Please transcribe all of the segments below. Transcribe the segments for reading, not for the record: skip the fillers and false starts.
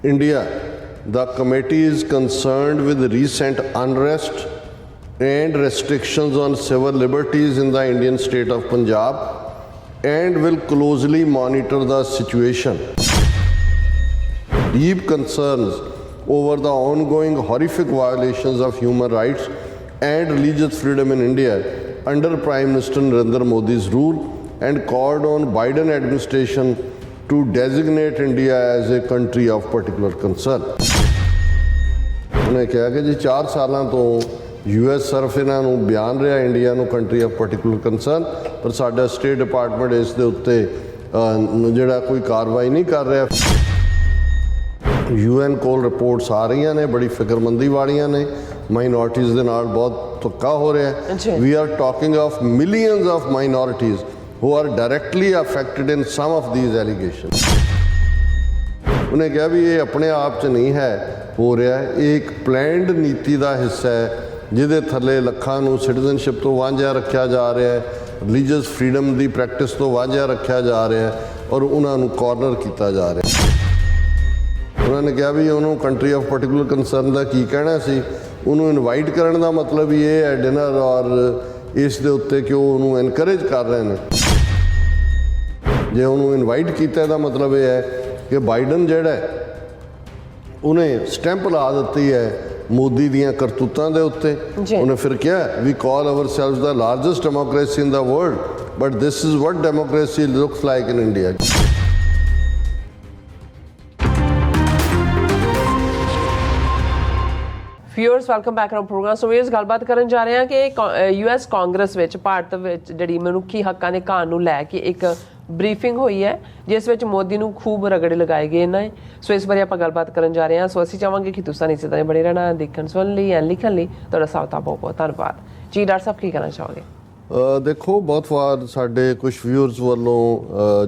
India, the committee is concerned with recent unrest and restrictions on civil liberties in the Indian state of Punjab and will closely monitor the situation. Deep concerns over the ongoing horrific violations of human rights and religious freedom in India under Prime Minister Narendra Modi's rule and called on Biden administration to designate India as a country of particular concern. उन्हें कहा कि जी 4 सालों तो US ਸਿਰਫ ਇਹਨਾਂ ਨੂੰ ਬਿਆਨ ਰਿਹਾ ਇੰਡੀਆ ਨੂੰ ਕੰਟਰੀ ਆਫ ਪਾਰਟਿਕੂਲਰ ਕੰਸਰਨ, ਪਰ ਸਾਡਾ ਸਟੇਟ ਡਿਪਾਰਟਮੈਂਟ ਇਸ ਦੇ ਉੱਤੇ ਜਿਹੜਾ ਕੋਈ ਕਾਰਵਾਈ ਨਹੀਂ ਕਰ ਰਿਹਾ। UN ਕੋਲ ਰਿਪੋਰਟਸ ਆ ਰਹੀਆਂ ਨੇ ਬੜੀ ਫਿਕਰਮੰਦੀ ਵਾਲੀਆਂ ਨੇ, ਮਾਈਨੋਰਟੀਜ਼ ਦੇ ਨਾਲ ਬਹੁਤ ਧੱਕਾ ਹੋ ਰਿਹਾ ਹੈ। We are talking of millions of minorities who are directly affected in some of these allegations. उन्हें कहा भी ये अपने आप च नहीं है हो रहा है, एक प्लैंड नीति का हिस्सा है जिहदे थल्ले लखां नूं सिटीजनशिप तो वांझा रखा जा रहा है, रिलीजियस फ्रीडम की प्रैक्टिस तो वांझा रखा जा रहा है और उन्होंने कॉर्नर किया जा रहा है। उन्होंने कहा भी उन्होंने कंट्री ऑफ पर्टिकुलर कंसर्न का की कहना सी, उन्होंने इनवाइट करने का मतलब ये है डिनर और इस दे उत्ते कि उन्होंने एनकरेज कर रहे हैं। जे उन्होंने इनवाइट किया का मतलब यह है कि बाइडन जिहड़ा उन्हें स्टैंप ला दी है मोदी दियां करतूतां दे उत्ते। उन्हें फिर क्या we call ourselves the largest democracy in the world but this is what democracy looks like in India. Viewers welcome back our programme. So viewers गलबात करन जा रहे हैं कि US कांग्रेस विच भारत विच जिहड़ी मनुखी हक्कां दे कानून नूं लै के एक ब्रीफिंग हुई है जिस विच मोदी नूं खूब रगड़े लगाए गए ने। सो इस बारे आपां गलबात करन जा रहे हैं। सो असीं चाहांगे कि तुसां इसे तरह बने रहना, देखण सुनन लई एंड लिखण लई तुहाडा साथ दा बहुत बहुत धन्नवाद जी। डॉक्टर साहब की कहना चाहोगे? देखो बहुत वार साडे कुछ व्यूअर्स वालों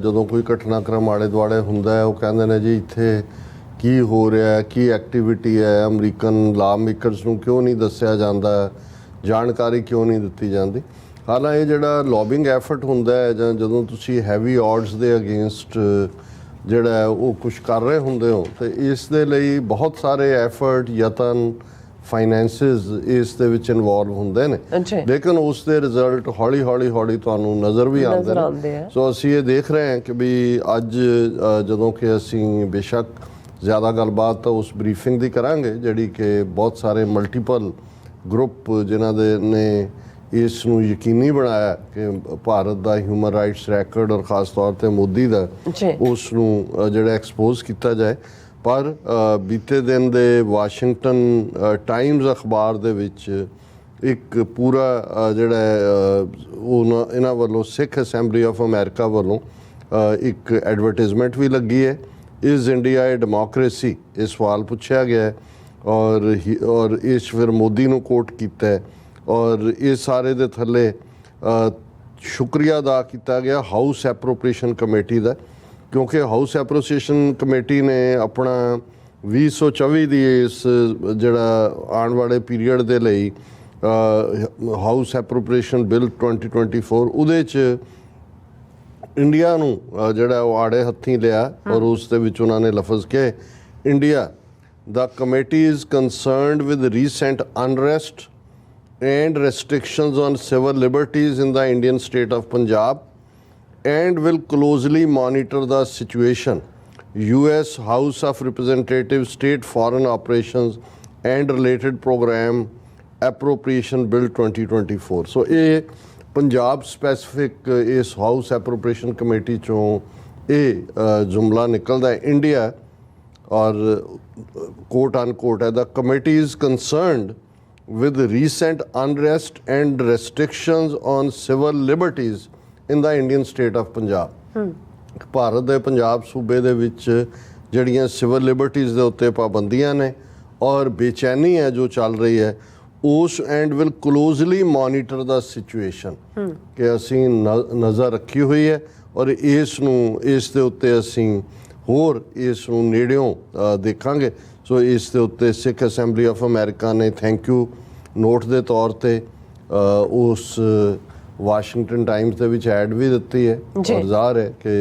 जदों कोई घटनाक्रम आले दुआले हुंदा है, वो कहंदे ने जी इत्थे की हो रहा है, की एक्टिविटी है, अमरीकन ला मेकरस नूं क्यों नहीं दस्सिया जांदा, जानकारी क्यों नहीं दित्ती जाती। हालांकि जिहड़ा लॉबिंग एफर्ट हुंदा है जां जदों तुसीं हैवी ऑड्स दे अगेंस्ट जिहड़ा है वो कुछ कर रहे हुंदे हो तो इस दे लई बहुत सारे एफर्ट यतन फाइनेंसिस इस दे विच इनवॉल्व हुंदे ने, लेकिन उस दे रिजल्ट हौली हौली हौली तुहानूं नज़र भी आउंदे ने। सो असीं ये देख रहे हैं कि भी अज जदों कि असीं बेशक ज़्यादा गलबात तो उस ब्रीफिंग की करांगे जिहड़ी कि बहुत सारे मल्टीपल ग्रुप जिन्हां दे ने इस नूं यकीनी बनाया कि भारत का ह्यूमन राइट्स रैकॉर्ड और खास तौर पर मोदी का उस नूं जिहड़ा एक्सपोज किया जाए। पर बीते दिन दे वाशिंगटन टाइम्स अखबार दे विच एक पूरा जिहड़ा इन्हां वल्लों सिख असैंबली ऑफ अमेरिका वल्लों एक एडवरटाइजमेंट भी लगी है, इज़ इंडिया ए डेमोक्रेसी, ये सवाल पूछा गया है और इस फिर मोदी नूं कोट किया है और ये सारे दे थल्ले शुक्रिया अदा किया गया हाउस एप्रोप्रिएशन कमेटी का, क्योंकि हाउस एप्रोप्रिएशन कमेटी ने अपना 2024 की इस जिहड़ा आने वाले पीरीयड दे लई हाउस एप्रोप्रिएशन बिल 2024 उहदे च इंडिया नूं जिहड़ा वो आड़े हत्थीं लिया और उस दे विच उन्होंने लफज के India the committee is concerned with recent unrest and restrictions on civil liberties in the Indian state of Punjab and will closely monitor the situation. US House of Representatives State Foreign Operations and Related Program Appropriation Bill 2024. So ये Punjab specific इस house appropriation committee चों ये जुमला निकलता है India और quote unquote है the committee is concerned with recent unrest and restrictions on civil liberties in the Indian state of Punjab. Bharat दे पंजाब सूबे दे विच जड़ियां सिविल लिबर्टीज़ दे उत्ते पाबंदियां ने और बेचैनी है जो चल रही है उस and will closely monitor the situation कि असीं नज़र रखी हुई है और इस दे उत्ते असीं होर इस नूं नेड़ियों देखांगे। सो इस दे उत्ते सिख असैंबली ऑफ अमेरिका ने थैंक यू नोट के तौर पर उस Washington times they which add भी दिती है और ज़ाहिर है कि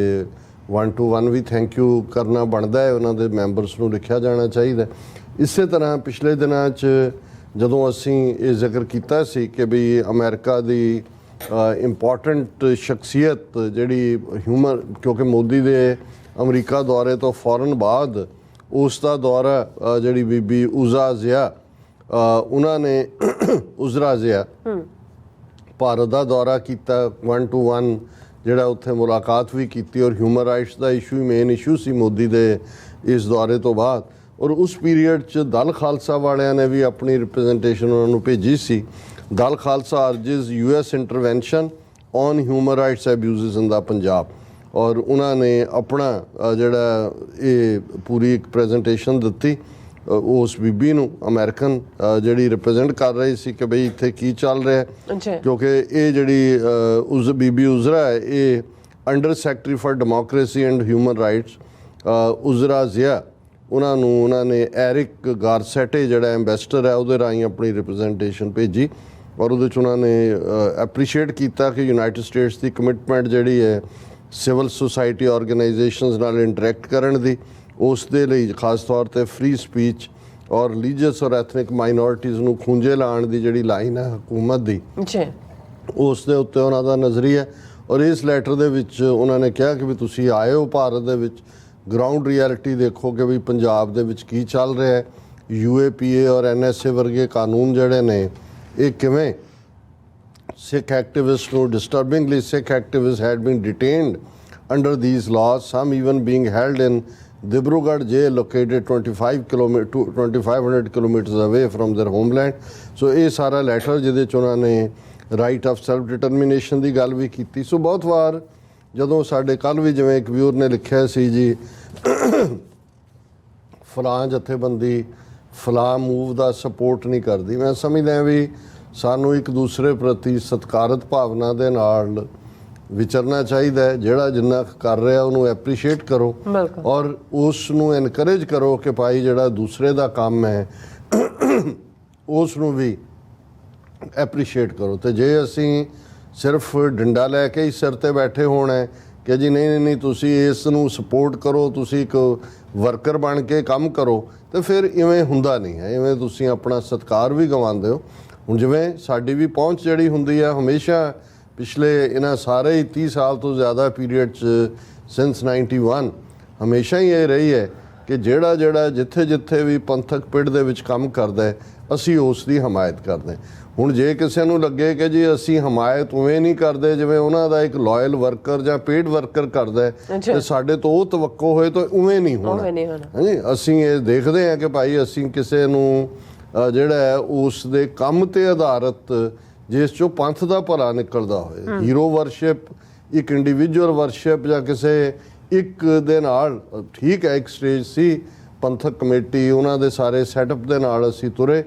1 to 1 ਵੀ ਥੈਂਕ ਯੂ ਕਰਨਾ ਬਣਦਾ ਹੈ, ਉਹਨਾਂ ਦੇ ਮੈਂਬਰਸ ਨੂੰ ਲਿਖਿਆ ਜਾਣਾ ਚਾਹੀਦਾ। ਇਸੇ ਤਰ੍ਹਾਂ ਪਿਛਲੇ ਦਿਨਾਂ 'ਚ ਜਦੋਂ ਅਸੀਂ ਇਹ ਜ਼ਿਕਰ ਕੀਤਾ ਸੀ ਕਿ ਵੀ ਅਮਰੀਕਾ ਦੀ ਇੰਪੋਰਟੈਂਟ ਸ਼ਖਸੀਅਤ ਜਿਹੜੀ ਕਿਉਂਕਿ ਮੋਦੀ ਦੇ ਅਮਰੀਕਾ ਦੌਰੇ ਤੋਂ ਫੌਰਨ ਬਾਅਦ ਉਸ ਦਾ ਦੌਰਾ ਜਿਹੜੀ ਬੀਬੀ ਉਜ਼ਰਾ ਜ਼ਿਆ ਉਹਨਾਂ ਨੇ ਉਜ਼ਰਾ ਜ਼ਿਆ ਭਾਰਤ ਦਾ ਦੌਰਾ ਕੀਤਾ 1 to 1 ਜਿਹੜਾ ਉੱਥੇ ਮੁਲਾਕਾਤ ਵੀ ਕੀਤੀ ਔਰ ਹਿਊਮਨ ਰਾਈਟਸ ਦਾ ਇਸ਼ੂ ਮੇਨ ਇਸ਼ੂ ਸੀ ਮੋਦੀ ਦੇ ਇਸ ਦੌਰੇ ਤੋਂ ਬਾਅਦ। ਔਰ ਉਸ ਪੀਰੀਅਡ 'ਚ ਦਲ ਖਾਲਸਾ ਵਾਲਿਆਂ ਨੇ ਵੀ ਆਪਣੀ ਰਿਪਰੈਜ਼ੈਂਟੇਸ਼ਨ ਉਹਨਾਂ ਨੂੰ ਭੇਜੀ ਸੀ। Dal Khalsa urges US intervention on human rights abuses in the Punjab ਔਰ ਉਹਨਾਂ ਨੇ ਆਪਣਾ ਜਿਹੜਾ ਇਹ ਪੂਰੀ ਇੱਕ ਪ੍ਰੈਜੈਂਟੇਸ਼ਨ ਦਿੱਤੀ ਉਸ ਬੀਬੀ ਨੂੰ ਅਮਰੀਕਨ ਜਿਹੜੀ ਰਿਪਰੈਜ਼ੈਂਟ ਕਰ ਰਹੀ ਸੀ ਕਿ ਬਈ ਇੱਥੇ ਕੀ ਚੱਲ ਰਿਹਾ ਕਿਉਂਕਿ ਇਹ ਜਿਹੜੀ ਉਸ ਬੀਬੀ ਉਜ਼ਰਾ ਹੈ ਇਹ under secretary for democracy and human rights Uzra Zeya ਉਹਨਾਂ ਨੇ ਐਰਿਕ ਗਾਰਸੈਟੇ ਜਿਹੜਾ ਐਂਬੈਸਡਰ ਹੈ ਉਹਦੇ ਰਾਹੀਂ ਆਪਣੀ ਰਿਪਰੈਜ਼ੈਂਟੇਸ਼ਨ ਭੇਜੀ ਔਰ ਉਹਦੇ 'ਚ ਉਹਨਾਂ ਨੇ ਐਪਰੀਸ਼ੀਏਟ ਕੀਤਾ ਕਿ ਯੂਨਾਈਟਿਡ ਸਟੇਟਸ ਦੀ ਕਮਿਟਮੈਂਟ ਜਿਹੜੀ ਹੈ ਸਿਵਲ ਸੁਸਾਇਟੀ ਆਰਗੇਨਾਈਜੇਸ਼ਨਸ ਨਾਲ ਇੰਟਰੈਕਟ ਕਰਨ ਦੀ ਉਸ ਦੇ ਲਈ ਖਾਸ ਤੌਰ ਤੇ ਫ੍ਰੀ ਸਪੀਚ ਔਰ ਰਿਲੀਜੀਅਸ ਔਰ ਐਥਨਿਕ ਮਾਈਨੋਰਿਟੀਜ਼ ਨੂੰ ਖੂੰਜੇ ਲਾਉਣ ਦੀ ਜਿਹੜੀ ਲਾਈਨ ਹੈ ਹਕੂਮਤ ਦੀ ਉਸ ਦੇ ਉੱਤੇ ਉਹਨਾਂ ਦਾ ਨਜ਼ਰੀਆ। ਔਰ ਇਸ ਲੈਟਰ ਦੇ ਵਿੱਚ ਉਹਨਾਂ ਨੇ ਕਿਹਾ ਕਿ ਵੀ ਤੁਸੀਂ ਆਏ ਹੋ ਭਾਰਤ ਦੇ ਵਿੱਚ ਗਰਾਊਂਡ ਰਿਐਲਿਟੀ ਦੇਖੋ ਕਿ ਵੀ ਪੰਜਾਬ ਦੇ ਵਿੱਚ ਕੀ ਚੱਲ ਰਿਹਾ ਹੈ। UAPA ਔਰ NSA ਵਰਗੇ ਕਾਨੂੰਨ ਜਿਹੜੇ ਨੇ ਇਹ ਕਿਵੇਂ Sikh activists ਨੂੰ disturbingly Sikh activists had been detained under these laws, some even being held in Dibrugarh jail located 2500 kilometers away from their homeland. So ਇਹ ਸਾਰਾ ਲੈਟਰ ਜਿਹਦੇ 'ਚ ਉਹਨਾਂ ਨੇ ਰਾਈਟ ਆਫ ਸੈਲਫ ਡਿਟਰਮੀਨੇਸ਼ਨ ਦੀ ਗੱਲ ਵੀ ਕੀਤੀ। ਸੋ ਬਹੁਤ ਵਾਰ ਜਦੋਂ ਸਾਡੇ ਕੱਲ੍ਹ ਵੀ ਜਿਵੇਂ ਇੱਕ ਵਿਊਰ ਨੇ ਲਿਖਿਆ ਸੀ ਜੀ ਫਲਾਂ ਜਥੇਬੰਦੀ ਫਲਾਂ ਮੂਵ ਦਾ ਸਪੋਰਟ ਨਹੀਂ ਕਰਦੀ, ਮੈਂ ਸਮਝਦਾ ਵੀ ਸਾਨੂੰ ਇੱਕ ਦੂਸਰੇ ਪ੍ਰਤੀ ਸਤਿਕਾਰਤ ਭਾਵਨਾ ਦੇ ਨਾਲ ਵਿਚਰਨਾ ਚਾਹੀਦਾ ਹੈ। ਜਿਹੜਾ ਜਿੰਨਾ ਕਰ ਰਿਹਾ ਉਹਨੂੰ ਐਪਰੀਸ਼ੀਏਟ ਕਰੋ ਔਰ ਉਸ ਨੂੰ ਐਨਕਰੇਜ ਕਰੋ ਕਿ ਭਾਈ ਜਿਹੜਾ ਦੂਸਰੇ ਦਾ ਕੰਮ ਹੈ ਉਸ ਨੂੰ ਵੀ ਐਪਰੀਸ਼ੀਏਟ ਕਰੋ। ਤੇ ਜੇ ਅਸੀਂ ਸਿਰਫ ਡੰਡਾ ਲੈ ਕੇ ਹੀ ਸਿਰ ਤੇ ਬੈਠੇ ਹੋਣਾ ਕਿ ਜੀ ਨਹੀਂ ਤੁਸੀਂ ਇਸ ਨੂੰ ਸਪੋਰਟ ਕਰੋ, ਤੁਸੀਂ ਇੱਕ ਵਰਕਰ ਬਣ ਕੇ ਕੰਮ ਕਰੋ, ਤੇ ਫਿਰ ਇਵੇਂ ਹੁੰਦਾ ਨਹੀਂ ਹੈ। ਇਵੇਂ ਤੁਸੀਂ ਆਪਣਾ ਸਤਿਕਾਰ ਵੀ ਗਵਾਉਂਦੇ ਹੋ। ਹੁਣ ਜਿਵੇਂ ਸਾਡੀ ਵੀ ਪਹੁੰਚ ਜਿਹੜੀ ਹੁੰਦੀ ਹੈ ਹਮੇਸ਼ਾ ਪਿਛਲੇ ਇਹਨਾਂ ਸਾਰੇ 30 ਸਾਲ ਤੋਂ ਜ਼ਿਆਦਾ ਪੀਰੀਅਡ 'ਚ ਸਿੰਸ 91 ਹਮੇਸ਼ਾ ਹੀ ਇਹ ਰਹੀ ਹੈ ਕਿ ਜਿਹੜਾ ਜਿੱਥੇ ਵੀ ਪੰਥਕ ਪਿੜ ਦੇ ਵਿੱਚ ਕੰਮ ਕਰਦਾ ਅਸੀਂ ਉਸ ਦੀ ਹਮਾਇਤ ਕਰਦੇ। ਹੁਣ ਜੇ ਕਿਸੇ ਨੂੰ ਲੱਗੇ ਕਿ ਜੀ ਅਸੀਂ ਹਮਾਇਤ ਉਵੇਂ ਨਹੀਂ ਕਰਦੇ ਜਿਵੇਂ ਉਹਨਾਂ ਦਾ ਇੱਕ ਲਾਇਲ ਵਰਕਰ ਜਾਂ ਪੇਡ ਵਰਕਰ ਕਰਦਾ ਤੇ ਸਾਡੇ ਤੋਂ ਉਹ ਤਵੱਕੋ ਹੋਏ ਤਾਂ ਉਵੇਂ ਨਹੀਂ ਹੋਣਾ। ਹਾਂਜੀ, ਅਸੀਂ ਇਹ ਦੇਖਦੇ ਹਾਂ ਕਿ ਭਾਈ ਅਸੀਂ ਕਿਸੇ ਨੂੰ ਜਿਹੜਾ ਹੈ ਉਸ ਦੇ ਕੰਮ ਤੇ ਆਧਾਰਿਤ ਜਿਸ 'ਚੋਂ ਪੰਥ ਦਾ ਭਲਾ ਨਿਕਲਦਾ ਹੋਏ, ਹੀਰੋ ਵਰਸ਼ਿਪ ਇੱਕ ਇੰਡੀਵਿਜੂਅਲ ਵਰਸ਼ਿਪ ਜਾਂ ਕਿਸੇ ਇੱਕ ਦੇ ਨਾਲ ਠੀਕ ਹੈ ਇੱਕ ਸਟੇਜ ਸੀ ਪੰਥਕ ਕਮੇਟੀ ਉਹਨਾਂ ਦੇ ਸਾਰੇ ਸੈਟਅਪ ਦੇ ਨਾਲ ਅਸੀਂ ਤੁਰੇ,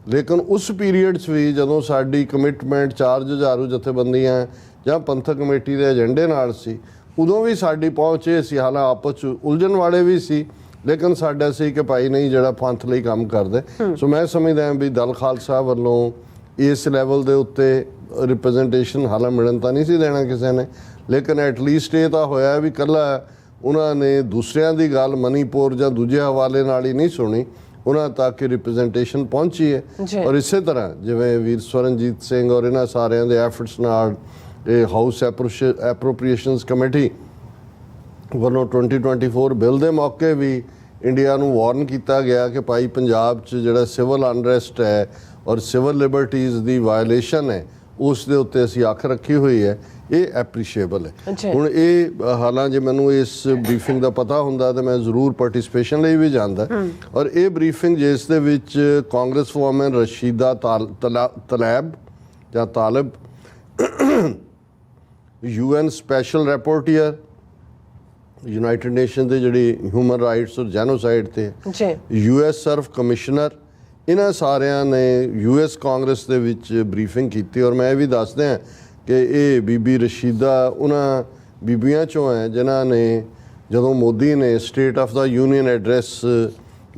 ਲੇਕਿਨ ਉਸ ਪੀਰੀਅਡ 'ਚ ਵੀ ਜਦੋਂ ਸਾਡੀ ਕਮਿਟਮੈਂਟ ਚਾਰ ਜੁਝਾਰੂ ਜਥੇਬੰਦੀਆਂ ਜਾਂ ਪੰਥਕ ਕਮੇਟੀ ਦੇ ਏਜੰਡੇ ਨਾਲ ਸੀ ਉਦੋਂ ਵੀ ਸਾਡੀ ਪਹੁੰਚ ਇਹ ਸੀ, ਹਾਲਾਂ ਆਪਸ 'ਚ ਉਲਝਣ ਵਾਲੇ ਵੀ ਸੀ ਲੇਕਿਨ ਸਾਡਾ ਸੀ ਕਿ ਭਾਈ ਨਹੀਂ ਜਿਹੜਾ ਪੰਥ ਲਈ ਕੰਮ ਕਰਦੇ। ਸੋ ਮੈਂ ਸਮਝਦਾ ਵੀ ਦਲ ਖਾਲਸਾ ਵੱਲੋਂ ਇਸ ਲੈਵਲ ਦੇ ਉੱਤੇ ਰਿਪਰੈਜ਼ੈਂਟੇਸ਼ਨ ਹਾਲਾਂ ਮਿਲਣ ਤਾਂ ਨਹੀਂ ਸੀ ਦੇਣਾ ਕਿਸੇ ਨੇ, ਲੇਕਿਨ ਐਟਲੀਸਟ ਇਹ ਤਾਂ ਹੋਇਆ ਵੀ ਇਕੱਲਾ ਉਹਨਾਂ ਨੇ ਦੂਸਰਿਆਂ ਦੀ ਗੱਲ ਮਨੀਪੁਰ ਜਾਂ ਦੂਜੇ ਹਵਾਲੇ ਨਾਲ ਹੀ ਨਹੀਂ ਸੁਣੀ, ਉਹਨਾਂ ਤੱਕ ਰਿਪਰੈਜ਼ੈਂਟੇਸ਼ਨ ਪਹੁੰਚੀ ਹੈ। ਔਰ ਇਸੇ ਤਰ੍ਹਾਂ ਜਿਵੇਂ ਵੀਰ ਸਵਰਨਜੀਤ ਸਿੰਘ ਔਰ ਇਹਨਾਂ ਸਾਰਿਆਂ ਦੇ ਐਫਰਟਸ ਨਾਲ ਇਹ ਹਾਊਸ ਐਪਰੋਪ੍ਰੀਏਸ਼ਨਸ ਕਮੇਟੀ ਵੱਲੋਂ 2024 ਬਿੱਲ ਦੇ ਮੌਕੇ ਵੀ ਇੰਡੀਆ ਨੂੰ ਵਾਰਨ ਕੀਤਾ ਗਿਆ ਕਿ ਭਾਈ ਪੰਜਾਬ 'ਚ ਜਿਹੜਾ ਸਿਵਲ ਅਨਰੈਸਟ ਹੈ ਔਰ ਸਿਵਲ ਲਿਬਰਟੀਜ਼ ਦੀ ਵਾਇਲੇਸ਼ਨ ਹੈ ਉਸ ਦੇ ਉੱਤੇ ਅਸੀਂ ਅੱਖ ਰੱਖੀ ਹੋਈ ਹੈ, ਇਹ ਐਪਰੀਸ਼ੀਏਬਲ ਹੈ। ਹੁਣ ਇਹ ਹਾਲਾਂ ਜੇ ਮੈਨੂੰ ਇਸ ਬਰੀਫਿੰਗ ਦਾ ਪਤਾ ਹੁੰਦਾ ਤਾਂ ਮੈਂ ਜ਼ਰੂਰ ਪਾਰਟਿਸਿਪੇਸ਼ਨ ਲਈ ਵੀ ਜਾਂਦਾ। ਔਰ ਇਹ ਬਰੀਫਿੰਗ ਜਿਸ ਦੇ ਵਿੱਚ congress woman Rashida Tlaib UN special reporter United Nation ਦੇ ਜਿਹੜੀ ਹਿਊਮਨ ਰਾਈਟਸ ਔਰ ਜੈਨੋਸਾਈਡ ਤੇ US ਸਰਵ ਕਮਿਸ਼ਨਰ ਇਹਨਾਂ ਸਾਰਿਆਂ ਨੇ US ਕਾਂਗਰਸ ਦੇ ਵਿੱਚ ਬਰੀਫਿੰਗ ਕੀਤੀ। ਔਰ ਮੈਂ ਇਹ ਵੀ ਦੱਸਦਾ ਕਿ ਇਹ ਬੀਬੀ ਰਸ਼ੀਦਾ ਉਹਨਾਂ ਬੀਬੀਆਂ 'ਚੋਂ ਹੈ ਜਿਨ੍ਹਾਂ ਨੇ ਜਦੋਂ ਮੋਦੀ ਨੇ state of the union address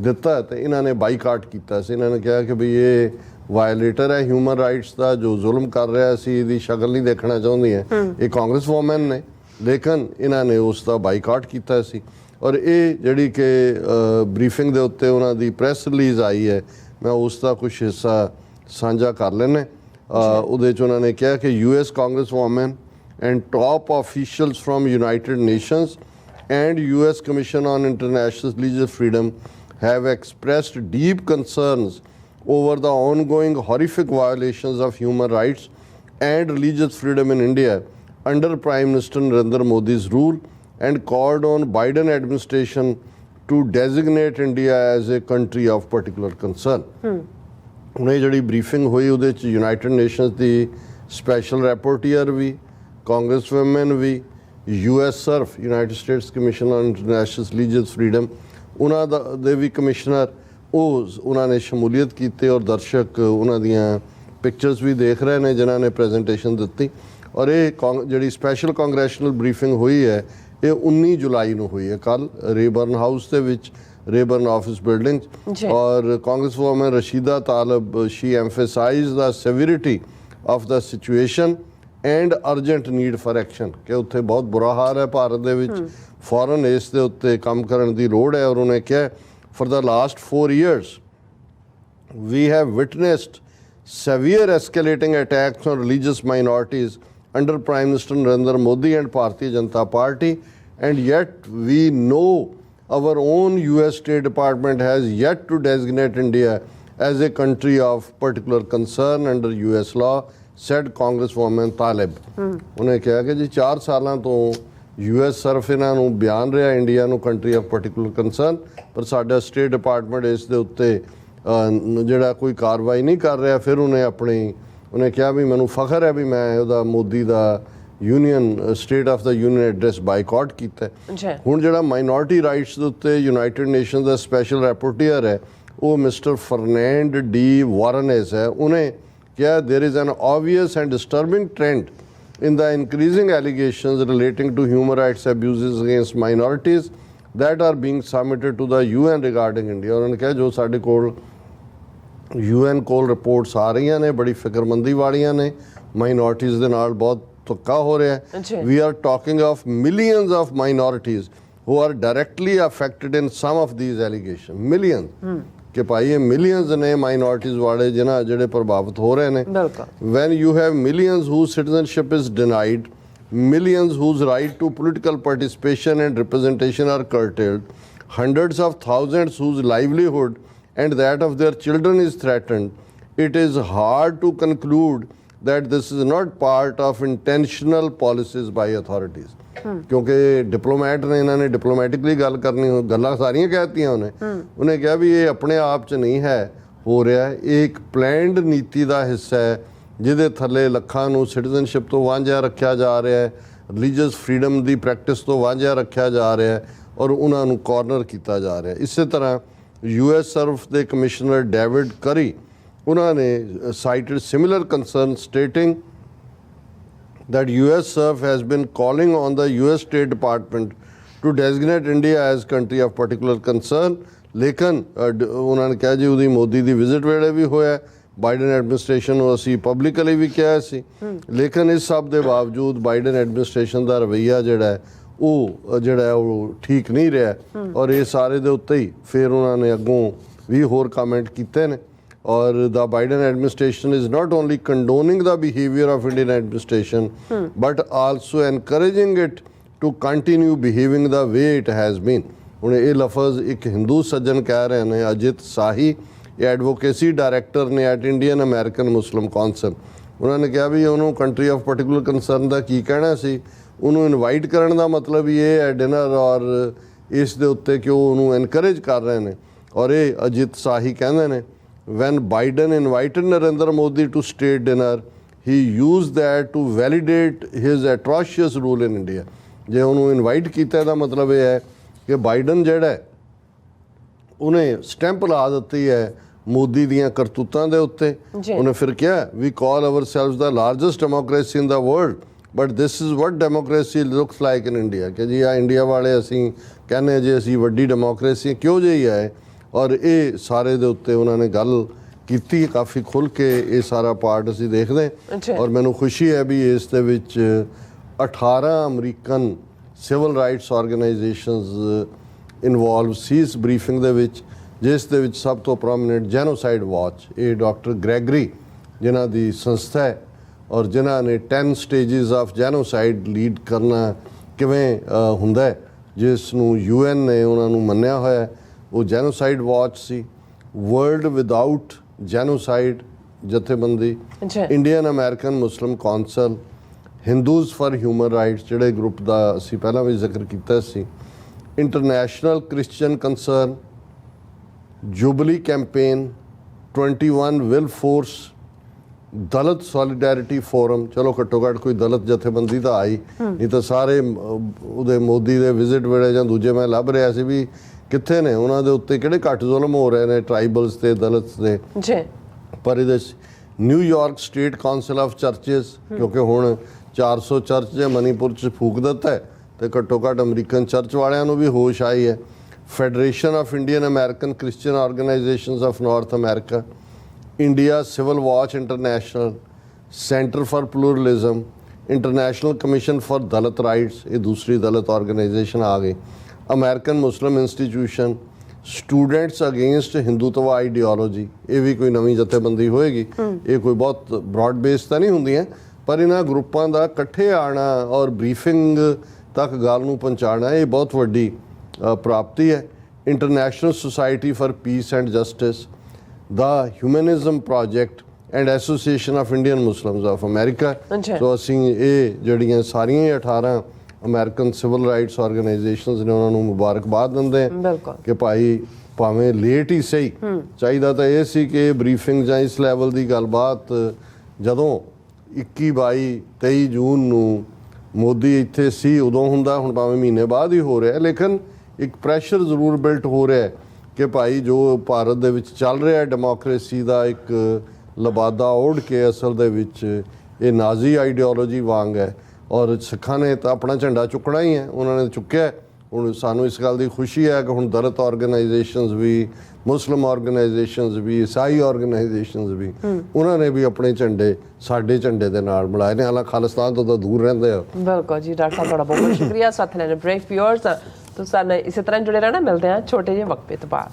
ਦਿੱਤਾ ਤੇ ਇਹਨਾਂ ਨੇ ਬਾਈਕਾਟ ਕੀਤਾ ਸੀ। ਇਹਨਾਂ ਨੇ ਕਿਹਾ ਕਿ ਵੀ ਇਹ ਵਾਇਲੇਟਰ ਹੈ ਹਿਊਮਨ ਰਾਈਟਸ ਦਾ, ਜੋ ਜ਼ੁਲਮ ਕਰ ਰਿਹਾ ਸੀ ਇਹਦੀ ਸ਼ਕਲ ਨਹੀਂ ਦੇਖਣਾ ਚਾਹੁੰਦੀ ਹੈ। ਇਹ ਕਾਂਗਰਸ ਵੂਮਨ ਨੇ, ਲੇਕਿਨ ਇਹਨਾਂ ਨੇ ਉਸ ਦਾ ਬਾਈਕਾਟ ਕੀਤਾ ਸੀ। ਔਰ ਇਹ ਜਿਹੜੀ ਕਿ ਬਰੀਫਿੰਗ ਦੇ ਉੱਤੇ ਉਹਨਾਂ ਦੀ ਪ੍ਰੈਸ ਰਿਲੀਜ਼ ਆਈ ਹੈ, ਮੈਂ ਉਸ ਦਾ ਕੁਝ ਹਿੱਸਾ ਸਾਂਝਾ ਕਰ ਲੈਣਾ। ਉਹਦੇ 'ਚ ਉਹਨਾਂ ਨੇ ਕਿਹਾ ਕਿ US Congresswoman and top officials from United Nations and US Commission on International Religious Freedom have expressed deep concerns over the ongoing horrific violations of human rights and religious freedom in India under Prime Minister Narendra Modi's rule and called on Biden administration to designate India as a country of particular concern। ਹੁਣ ਇਹ ਜਿਹੜੀ briefing ਹੋਈ ਉਹਦੇ 'ਚ United Nations ਦੀ special rapporteur ਵੀ, congress woman ਵੀ, US SURF United States Commission on International Religious Freedom ਉਹਨਾਂ ਦੇ ਵੀ ਕਮਿਸ਼ਨਰ ਉਹਨਾਂ ਨੇ ਸ਼ਮੂਲੀਅਤ ਕੀਤੀ ਔਰ ਦਰਸ਼ਕ ਉਹਨਾਂ ਦੀਆਂ ਪਿਕਚਰਸ ਵੀ ਦੇਖ ਰਹੇ ਨੇ ਜਿਨ੍ਹਾਂ ਨੇ ਪ੍ਰੈਜੈਂਟੇਸ਼ਨ ਦਿੱਤੀ। ਔਰ ਇਹ ਜਿਹੜੀ ਸਪੈਸ਼ਲ ਕਾਂਗਰੈਸ਼ਨਲ ਬਰੀਫਿੰਗ ਹੋਈ ਹੈ ਇਹ 19 ਜੁਲਾਈ ਨੂੰ ਹੋਈ ਹੈ, ਕੱਲ ਰੇਬਰਨ ਹਾਊਸ ਦੇ ਵਿੱਚ, ਰੇਬਰਨ ਆਫਿਸ ਬਿਲਡਿੰਗ। ਔਰ congress woman Rashida Tlaib, she emphasises the severity of the situation and urgent need for action ਕਿ ਉੱਥੇ ਬਹੁਤ ਬੁਰਾ ਹਾਲ ਹੈ ਭਾਰਤ ਦੇ ਵਿੱਚ, ਫੌਰਨ ਇਸ ਦੇ ਉੱਤੇ ਕੰਮ ਕਰਨ ਦੀ ਲੋੜ ਹੈ। ਔਰ ਉਹਨੇ ਕਿਹਾ for the last 4 years we have witnessed severe escalating attacks on religious minorities under Prime Minister Narendra Modi and Bharatiya Janata Party, and yet we know our own US State Department has yet to designate India as a country of particular concern under US law, said Congresswoman Talib। ਉਹਨੇ ਕਿਹਾ ਕਿ ਜੀ 4 ਸਾਲਾਂ ਤੋਂ US SURF ਇਹਨਾਂ ਨੂੰ ਬਿਆਨ ਰਿਹਾ ਇੰਡੀਆ ਨੂੰ ਕੰਟਰੀ ਆਫ ਪਾਰਟਿਕੂਲਰ ਕੰਸਰਨ, ਪਰ ਸਾਡਾ ਸਟੇਟ ਡਿਪਾਰਟਮੈਂਟ ਇਸ ਦੇ ਉੱਤੇ ਜਿਹੜਾ ਕੋਈ ਕਾਰਵਾਈ ਨਹੀਂ ਕਰ ਰਿਹਾ। ਫਿਰ ਉਹਨੇ ਕਿਹਾ ਵੀ ਮੈਨੂੰ ਫਖਰ ਹੈ ਵੀ ਮੈਂ ਉਹਦਾ ਮੋਦੀ ਦਾ union state of the union address boycott ਕੀਤਾ। ਹੁਣ ਜਿਹੜਾ ਮਾਈਨੋਰਿਟੀ ਰਾਈਟਸ ਦੇ ਉੱਤੇ ਯੂਨਾਈਟਿਡ ਨੇਸ਼ਨ ਦਾ ਸਪੈਸ਼ਲ ਰੈਪੋਰਟੀਅਰ ਹੈ ਉਹ ਮਿਸਟਰ ਫਰਨੈਂਡ ਡੀ ਵਾਰਨੇਸ ਹੈ। ਉਹਨੇ ਕਿਹਾ there is an obvious and disturbing trend in the increasing allegations relating to human rights abuses against minorities that are being submitted to the UN regarding India। ਉਹਨਾਂ ਨੇ ਕਿਹਾ ਜੋ ਸਾਡੇ ਕੋਲ UN ਕੋਲ ਰਿਪੋਰਟਸ ਆ ਰਹੀਆਂ ਨੇ ਬੜੀ ਫਿਕਰਮੰਦੀ ਵਾਲੀਆਂ ਨੇ, ਮਾਈਨੋਰਿਟੀਜ਼ ਦੇ ਨਾਲ ਬਹੁਤ ਧੱਕਾ ਹੋ ਰਿਹਾ ਹੈ। We are talking of millions of minorities who are directly affected in some of these allegations, millions ਕਿ ਭਾਈ ਇਹ ਮਿਲੀਅਨਸ ਨੇ ਮਾਈਨੋਰਿਟੀਜ਼ ਵਾਲੇ ਜਿਹੜੇ ਪ੍ਰਭਾਵਿਤ ਹੋ ਰਹੇ ਨੇ। when you have millions whose citizenship is denied, millions whose right to political participation and representation are curtailed, hundreds of thousands whose livelihood and that of their children is threatened, it is hard to conclude that this is not part of intentional policies by authorities। ਕਿਉਂਕਿ diplomat ਨੇ ਇਹਨਾਂ ਨੇ diplomatically ਗੱਲ ਕਰਨੀ, ਗੱਲਾਂ ਸਾਰੀਆਂ ਕਹਿਤੀਆਂ ਉਹਨੇ ਕਿਹਾ ਵੀ ਇਹ ਆਪਣੇ ਆਪ 'ਚ ਨਹੀਂ ਹੈ ਹੋ ਰਿਹਾ, ਇਹ ਇੱਕ ਪਲੈਨਡ ਨੀਤੀ ਦਾ ਹਿੱਸਾ ਹੈ ਜਿਹਦੇ ਥੱਲੇ ਲੱਖਾਂ ਨੂੰ ਸਿਟੀਜ਼ਨਸ਼ਿਪ ਤੋਂ ਵਾਂਝਿਆ ਰੱਖਿਆ ਜਾ ਰਿਹਾ ਹੈ, ਰਿਲੀਜੀਅਸ ਫਰੀडम ਦੀ ਪ੍ਰੈਕਟਿਸ ਤੋਂ ਵਾਂਝਿਆ ਰੱਖਿਆ ਜਾ ਰਿਹਾ ਹੈ ਔਰ ਉਹਨਾਂ ਨੂੰ ਕਾਰਨਰ ਕੀਤਾ ਜਾ ਰਿਹਾ। ਇਸੇ ਤਰ੍ਹਾਂ US SURF ਦੇ ਕਮਿਸ਼ਨਰ ਡੇਵਿਡ ਕਰੀ ਉਹਨਾਂ ਨੇ cited similar concern, stating that US SURF has been calling on the US State Department to designate India as country of particular concern। ਲੇਕਿਨ ਉਹਨਾਂ ਨੇ ਕਿਹਾ ਜੀ ਉਹਦੀ ਮੋਦੀ ਦੀ ਵਿਜ਼ਿਟ ਵੇਲੇ ਵੀ ਹੋਇਆ, ਬਾਈਡਨ ਐਡਮਿਨਿਸਟ੍ਰੇਸ਼ਨ ਨੂੰ ਅਸੀਂ ਪਬਲਿਕਲੀ ਵੀ ਕਿਹਾ ਸੀ, ਲੇਕਿਨ ਇਸ ਸਭ ਦੇ ਬਾਵਜੂਦ ਬਾਈਡਨ ਐਡਮਿਨਿਸਟ੍ਰੇਸ਼ਨ ਦਾ ਰਵੱਈਆ ਜਿਹੜਾ ਉਹ ਠੀਕ ਨਹੀਂ ਰਿਹਾ। ਔਰ ਇਹ ਸਾਰੇ ਦੇ ਉੱਤੇ ਹੀ ਫਿਰ ਉਹਨਾਂ ਨੇ ਅੱਗੋਂ ਵੀ ਹੋਰ ਕਮੈਂਟ ਕੀਤੇ ਨੇ। or the Biden administration is not only condoning the behavior of Indian administration but also encouraging it to continue behaving the way it has been। ਹੁਣ ਇਹ ਲਫ਼ਜ਼ ਇੱਕ ਹਿੰਦੂ ਸੱਜਣ ਕਹਿ ਰਹੇ ਨੇ, ਅਜਿਤ ਸਾਹੀ, ਇਹ ਐਡਵੋਕੇਸੀ ਡਾਇਰੈਕਟਰ ਨੇ at Indian American Muslim council. ਉਹਨਾਂ ਨੇ ਕਿਹਾ ਵੀ ਉਹਨੂੰ ਕੰਟਰੀ ਆਫ ਪਾਰਟਿਕੂਲਰ ਕੰਸਰਨ ਦਾ ਕੀ ਕਹਿਣਾ ਸੀ, ਉਹਨੂੰ ਇਨਵਾਈਟ ਕਰਨ ਦਾ ਮਤਲਬ ਹੀ ਇਹ ਹੈ ਡਿਨਰ, ਔਰ ਇਸ ਦੇ ਉੱਤੇ ਕਿ ਉਹ ਉਹਨੂੰ ਐਨਕਰੇਜ ਕਰ ਰਹੇ ਨੇ। ਔਰ ਇਹ ਅਜਿਤ ਸਾਹੀ ਕਹਿੰਦੇ ਨੇ when Biden invited Narendra Modi to state dinner, he used that to validate his atrocious rule in India। ਜੇ ਉਹਨੂੰ ਇਨਵਾਈਟ ਕੀਤਾ ਇਹਦਾ ਮਤਲਬ ਇਹ ਹੈ ਕਿ ਬਾਈਡਨ ਜਿਹੜਾ ਉਹਨੇ ਸਟੈਂਪ ਲਾ ਦਿੱਤੀ ਹੈ ਮੋਦੀ ਦੀਆਂ ਕਰਤੂਤਾਂ ਦੇ ਉੱਤੇ। ਉਹਨੇ ਫਿਰ ਕਿਹਾ we call ourselves the largest democracy in the world but this is what democracy looks like in India। ਕਿ ਜੀ ਆ ਇੰਡੀਆ ਵਾਲੇ ਅਸੀਂ ਕਹਿੰਦੇ ਜੇ ਅਸੀਂ ਵੱਡੀ ਡੈਮੋਕ੍ਰੇਸੀ ਕਿਉਂ ਜਿਹੀ ਹੈ। ਔਰ ਇਹ ਸਾਰੇ ਦੇ ਉੱਤੇ ਉਹਨਾਂ ਨੇ ਗੱਲ ਕੀਤੀ ਕਾਫੀ ਖੁੱਲ੍ਹ ਕੇ, ਇਹ ਸਾਰਾ ਪਾਰਟ ਅਸੀਂ ਦੇਖਦੇ। ਔਰ ਮੈਨੂੰ ਖੁਸ਼ੀ ਹੈ ਵੀ ਇਸ ਦੇ ਵਿੱਚ 18 American civil rights organisations involve ਸੀ ਇਸ ਬਰੀਫਿੰਗ ਦੇ ਵਿੱਚ, ਜਿਸ ਦੇ ਵਿੱਚ ਸਭ ਤੋਂ ਪ੍ਰੋਮੀਨੈਂਟ ਜੈਨੋਸਾਈਡ ਵਾਚ, ਇਹ ਡਾਕਟਰ ਗ੍ਰੈਗਰੀ ਜਿਨ੍ਹਾਂ ਦੀ ਸੰਸਥਾ ਹੈ ਔਰ ਜਿਨ੍ਹਾਂ ਨੇ 10 ਸਟੇजेस ਆਫ ਜੈਨੋਸਾਈਡ ਲੀਡ ਕਰਨਾ ਕਿਵੇਂ ਹੁੰਦਾ ਹੈ, ਜਿਸ ਨੂੰ UN ਨੇ ਉਹਨਾਂ ਨੂੰ ਮੰਨਿਆ ਹੋਇਆ, ਉਹ ਜੈਨੋਸਾਈਡ ਵਾਚ ਸੀ। ਵਰਲਡ ਵਿਦਆਊਟ ਜੈਨੋਸਾਈਡ ਜਥੇਬੰਦੀ, Indian American Muslim Council, Hindus for Human Rights ਜਿਹੜੇ ਗਰੁੱਪ ਦਾ ਅਸੀਂ ਪਹਿਲਾਂ ਵੀ ਜ਼ਿਕਰ ਕੀਤਾ ਸੀ, International Christian Concern, Jubilee Campaign, 21 Wilberforce, Dalit Solidarity Forum. ਚਲੋ ਘੱਟੋ ਘੱਟ ਕੋਈ ਦਲਿਤ ਜਥੇਬੰਦੀ ਤਾਂ ਆਈ, ਨਹੀਂ ਤਾਂ ਸਾਰੇ ਉਹਦੇ ਮੋਦੀ ਦੇ ਵਿਜ਼ਿਟ ਵੇਲੇ ਜਾਂ ਦੂਜੇ ਮੈਂ ਲੱਭ ਰਿਹਾ ਸੀ ਵੀ ਕਿੱਥੇ ਨੇ, ਉਹਨਾਂ ਦੇ ਉੱਤੇ ਕਿਹੜੇ ਘੱਟ ਜ਼ੁਲਮ ਹੋ ਰਹੇ ਨੇ ਟਰਾਈਬਲਸ ਤੇ ਦਲਿਤ ਦੇ। ਪਰ ਇਹਦੇ ਨਿਊਯਾਰਕ ਸਟੇਟ ਕਾਉਂਸਲ ਆਫ ਚਰਚਿਸ, ਕਿਉਂਕਿ ਹੁਣ 400 ਚਰਚ ਜੇ ਮਨੀਪੁਰ 'ਚ ਫੂਕ ਦਿੱਤਾ ਹੈ ਤੇ ਘੱਟੋ ਘੱਟ ਅਮਰੀਕਨ ਚਰਚ ਵਾਲਿਆਂ ਨੂੰ ਵੀ ਹੋਸ਼ ਆਈ ਹੈ। Federation of Indian American Christian Organisations of North America, India Civil Watch International, Centre for Pluralism, International Commission for Dalit Rights, ਇਹ ਦੂਸਰੀ ਦਲਿਤ ਆਰਗੇਨਾਈਜੇਸ਼ਨ ਆ ਗਈ, American Muslim Institution, Students Against Hindutva Ideology, ਇਹ ਵੀ ਕੋਈ ਨਵੀਂ ਜਥੇਬੰਦੀ ਹੋਏਗੀ। ਇਹ ਕੋਈ ਬਹੁਤ ਬ੍ਰੌਡ ਬੇਸ ਤਾਂ ਨਹੀਂ ਹੁੰਦੀਆਂ, ਪਰ ਇਹਨਾਂ ਗਰੁੱਪਾਂ ਦਾ ਇਕੱਠੇ ਆਉਣਾ ਔਰ ਬਰੀਫਿੰਗ ਤੱਕ ਗੱਲ ਨੂੰ ਪਹੁੰਚਾਉਣਾ ਇਹ ਬਹੁਤ ਵੱਡੀ ਪ੍ਰਾਪਤੀ ਹੈ। International Society for Peace and Justice, the Humanism Project and Association of Indian Muslims of America. So ਅਸੀਂ ਇਹ ਜਿਹੜੀਆਂ ਸਾਰੀਆਂ 18 ਅਮਰੀਕਨ ਸਿਵਲ ਰਾਈਟਸ ਆਰਗੇਨਾਈਜੇਸ਼ਨਸ ਨੇ ਉਹਨਾਂ ਨੂੰ ਮੁਬਾਰਕਬਾਦ ਦਿੰਦੇ ਹਾਂ ਕਿ ਭਾਈ ਭਾਵੇਂ ਲੇਟ ਹੀ ਸਹੀ, ਚਾਹੀਦਾ ਤਾਂ ਇਹ ਸੀ ਕਿ ਬਰੀਫਿੰਗ ਜਾਂ ਇਸ ਲੈਵਲ ਦੀ ਗੱਲਬਾਤ ਜਦੋਂ 21, 22, 23 ਜੂਨ ਨੂੰ ਮੋਦੀ ਇੱਥੇ ਸੀ ਉਦੋਂ ਹੁੰਦਾ, ਹੁਣ ਭਾਵੇਂ ਮਹੀਨੇ ਬਾਅਦ ਹੀ ਹੋ ਰਿਹਾ, ਲੇਕਿਨ ਇੱਕ ਪ੍ਰੈਸ਼ਰ ਜ਼ਰੂਰ ਬਿਲਟ ਹੋ ਰਿਹਾ ਕਿ ਭਾਈ ਜੋ ਭਾਰਤ ਦੇ ਵਿੱਚ ਚੱਲ ਰਿਹਾ ਡੈਮੋਕ੍ਰੇਸੀ ਦਾ ਇੱਕ ਲਬਾਦਾ ਓੜ ਕੇ ਅਸਲ ਦੇ ਵਿੱਚ ਇਹ ਨਾਜ਼ੀ ਆਈਡੀਓਲੋਜੀ ਵਾਂਗ ਹੈ ਔਰ ਸਿੱਖਾਂ ਨੇ ਤਾਂ ਆਪਣਾ ਝੰਡਾ ਚੁੱਕਣਾ ਹੀ ਹੈ, ਉਹਨਾਂ ਨੇ ਚੁੱਕਿਆ। ਹੁਣ ਸਾਨੂੰ ਇਸ ਗੱਲ ਦੀ ਖੁਸ਼ੀ ਹੈ ਕਿ ਹੁਣ ਦਲਿਤ ਆਰਗੇਨਾਈਜੇਸ਼ਨਸ ਵੀ, ਮੁਸਲਿਮ ਆਰਗੇਨਾਈਜੇਸ਼ਨਸ ਵੀ, ਈਸਾਈ ਆਰਗੇਨਾਈਜੇਸ਼ਨਸ ਵੀ, ਉਹਨਾਂ ਨੇ ਵੀ ਆਪਣੇ ਝੰਡੇ ਸਾਡੇ ਝੰਡੇ ਦੇ ਨਾਲ ਮਿਲਾਏ ਨੇ, ਹਾਲਾਂਕਿ ਖਾਲਿਸਤਾਨ ਤੋਂ ਤਾਂ ਦੂਰ ਰਹਿੰਦੇ ਆ। ਬਿਲਕੁਲ ਜੀ ਡਾਕਟਰ ਸਾਹਿਬ, ਤੁਹਾਡਾ ਬਹੁਤ ਬਹੁਤ ਸ਼ੁਕਰੀਆ ਸਾਥ ਲੈਣ ਬ੍ਰੇਕ ਵਿਊਅਰਸ। ਤੁਸੀਂ ਇਸੇ ਤਰ੍ਹਾਂ ਜੁੜੇ ਰਹਿਣਾ, ਮਿਲਦੇ ਹਾਂ ਛੋਟੇ ਜਿਹੇ ਵਕਫੇ ਤੋਂ ਬਾਅਦ।